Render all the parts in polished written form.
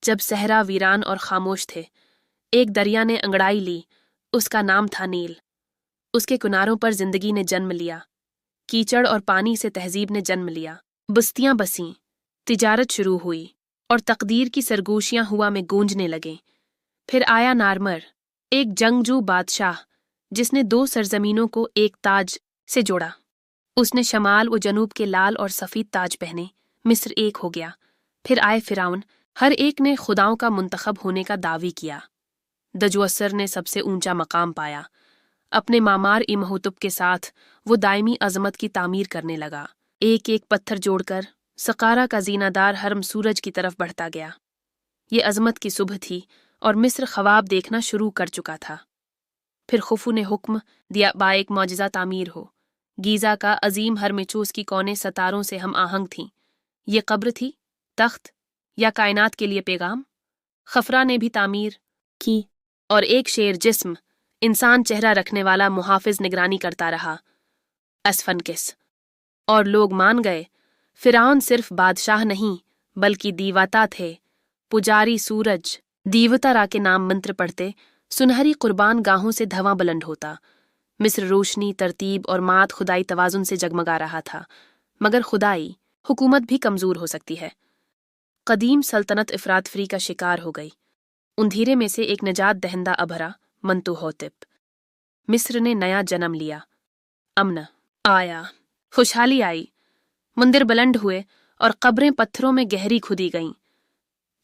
جب صحرا ویران اور خاموش تھے، ایک دریا نے انگڑائی لی، اس کا نام تھا نیل۔ اس کے کناروں پر زندگی نے جنم لیا، کیچڑ اور پانی سے تہذیب نے جنم لیا، بستیاں بسیں، تجارت شروع ہوئی، اور تقدیر کی سرگوشیاں ہوا میں گونجنے لگیں۔ پھر آیا نارمر، ایک جنگجو بادشاہ جس نے 2 سرزمینوں کو ایک تاج سے جوڑا۔ اس نے شمال و جنوب کے لال اور سفید تاج پہنے، مصر ایک ہو گیا۔ پھر آئے فرعون، ہر ایک نے خداؤں کا منتخب ہونے کا دعوی کیا۔ دجوسر نے سب سے اونچا مقام پایا، اپنے معمار امہوتب کے ساتھ وہ دائمی عظمت کی تعمیر کرنے لگا، ایک ایک پتھر جوڑ کر سقارا کا زینہ دار حرم سورج کی طرف بڑھتا گیا۔ یہ عظمت کی صبح تھی اور مصر خواب دیکھنا شروع کر چکا تھا۔ پھر خفو نے حکم دیا با ایک معجزہ تعمیر ہو۔ گیزا کا عظیم حرم چوس کی کونے ستاروں سے ہم آہنگ تھیں۔ یہ قبر تھی، تخت، یا کائنات کے لیے پیغام؟ خفرا نے بھی تعمیر کی، اور ایک شیر جسم، انسان چہرہ رکھنے والا محافظ نگرانی کرتا رہا، اسفنکس۔ اور لوگ مان گئے، فرعون صرف بادشاہ نہیں بلکہ دیوتا تھے، پجاری سورج۔ دیوتا را کے نام منتر پڑھتے، سنہری قربان گاہوں سے دھواں بلند ہوتا۔ مصر روشنی، ترتیب اور مات خدائی توازن سے جگمگا رہا تھا، مگر خدائی حکومت بھی کمزور ہو سکتی ہے۔ قدیم سلطنت افراتفری کا شکار ہو گئی۔ اندھیرے میں سے ایک نجات دہندہ ابھرا، منتوہوتپ۔ مصر نے نیا جنم لیا، امن آیا، خوشحالی آئی، مندر بلند ہوئے اور قبریں پتھروں میں گہری کھدی گئیں۔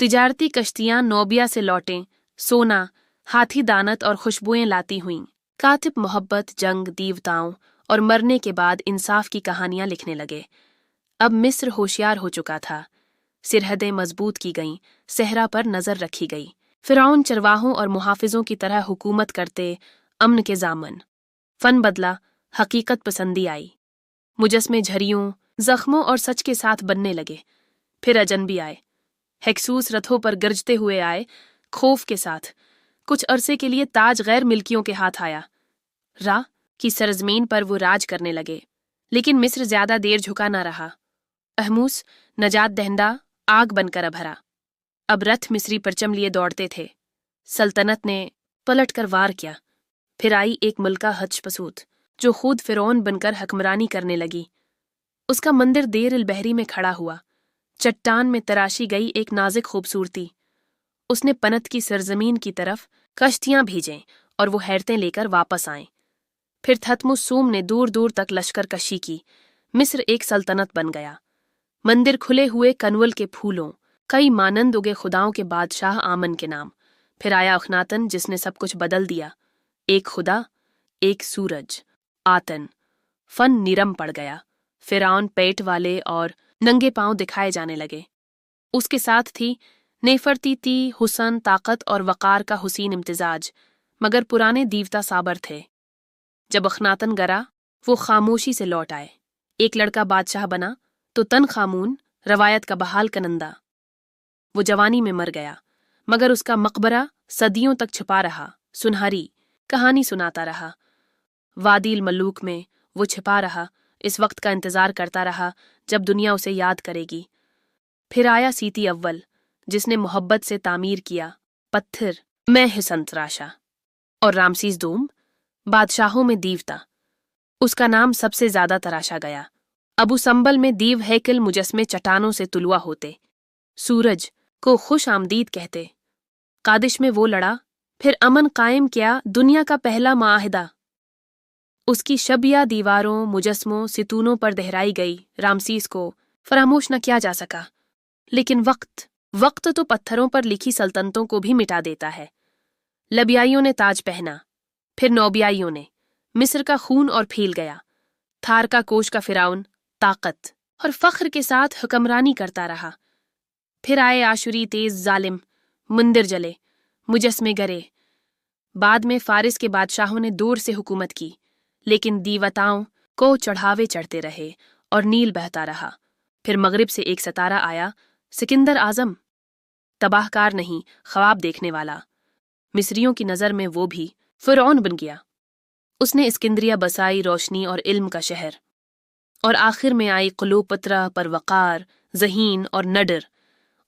تجارتی کشتیاں نوبیا سے لوٹیں، سونا، ہاتھی دانت اور خوشبوئیں لاتی ہوئیں۔ کاتب محبت، جنگ، دیوتاؤں اور مرنے کے بعد انصاف کی کہانیاں لکھنے لگے۔ اب مصر ہوشیار ہو چکا تھا، سرحدیں مضبوط کی گئیں، صحرا پر نظر رکھی گئی۔ فرعون چرواہوں اور محافظوں کی طرح حکومت کرتے، امن کے ضامن۔ فن بدلا، حقیقت پسندی آئی، مجسمے جھریوں، زخموں اور سچ کے ساتھ بننے لگے۔ پھر اجنبی آئے، ہیکسوس رتھوں پر گرجتے ہوئے آئے، خوف کے ساتھ۔ کچھ عرصے کے لیے تاج غیر ملکیوں کے ہاتھ آیا، را کی سرزمین پر وہ راج کرنے لگے، لیکن مصر زیادہ دیر جھکا نہ رہا۔ احموس، نجات دہندہ، آگ بن کر ابھرا۔ اب رتھ مصری پرچم لیے دوڑتے تھے۔ سلطنت نے پلٹ کر وار کیا۔ پھر آئی ایک ملکہ ہچپسوت، جو خود فرعون بن کر حکمرانی کرنے لگی۔ اس کا مندر دیر البحری میں کھڑا ہوا، چٹان میں تراشی گئی ایک نازک خوبصورتی۔ اس نے پنت کی سرزمین کی طرف کشتیاں بھیجیں اور وہ حیرتیں لے کر واپس آئیں۔ پھر تھتمس سوم نے دور دور تک لشکر کشی کی۔ مصر ایک سلطنت بن گیا، مندر کھلے ہوئے کنول کے پھولوں، کئی مانند اگے خداؤں کے بادشاہ آمن کے نام۔ پھر آیا اخناتن جس نے سب کچھ بدل دیا، ایک خدا، ایک سورج، آتن۔ فن نیرم پڑ گیا، فرعون پیٹ والے اور ننگے پاؤں دکھائے جانے لگے۔ اس کے ساتھ تھی نیفرتیتی، حسن، طاقت اور وقار کا حسین امتزاج، مگر پرانے دیوتا صابر تھے۔ جب اخناتن گرا، وہ خاموشی سے لوٹ آئے۔ ایک لڑکا بادشاہ بنا تو تن خامون، روایت کا بحال کنندہ۔ وہ جوانی میں مر گیا، مگر اس کا مقبرہ صدیوں تک چھپا رہا، سنہری کہانی سناتا رہا۔ وادی الملوک میں وہ چھپا رہا، اس وقت کا انتظار کرتا رہا جب دنیا اسے یاد کرے گی۔ پھر آیا سیتی اول، جس نے محبت سے تعمیر کیا، پتھر میں حسن تراشا۔ اور رامسیس دوم، بادشاہوں میں دیوتا، اس کا نام سب سے زیادہ تراشا گیا۔ ابو سمبل میں دیو ہیکل مجسمے چٹانوں سے طلوع ہوتے، سورج کو خوش آمدید کہتے۔ قادش میں وہ لڑا، پھر امن قائم کیا، دنیا کا پہلا معاہدہ۔ اس کی شبیہ دیواروں، مجسموں، ستونوں پر دہرائی گئی رامسیس کو فراموش نہ کیا جا سکا۔ لیکن وقت تو پتھروں پر لکھی سلطنتوں کو بھی مٹا دیتا ہے۔ لبیائیوں نے تاج پہنا، پھر نوبیائیوں نے، مصر کا خون اور پھیل گیا۔ تھار کا کوش کا فرعون طاقت اور فخر کے ساتھ حکمرانی کرتا رہا۔ پھر آئے آشوری تیز ظالم، مندر جلے، مجسمے گرے۔ بعد میں فارس کے بادشاہوں نے دور سے حکومت کی، لیکن دیوتاؤں کو چڑھاوے چڑھتے رہے اور نیل بہتا رہا۔ پھر مغرب سے ایک ستارہ آیا، سکندر اعظم، تباہ کار نہیں، خواب دیکھنے والا۔ مصریوں کی نظر میں وہ بھی فرعون بن گیا۔ اس نے اسکندریہ بسائی، روشنی اور علم کا شہر۔ اور آخر میں آئی قلوپترا، پروقار، ذہین اور نڈر۔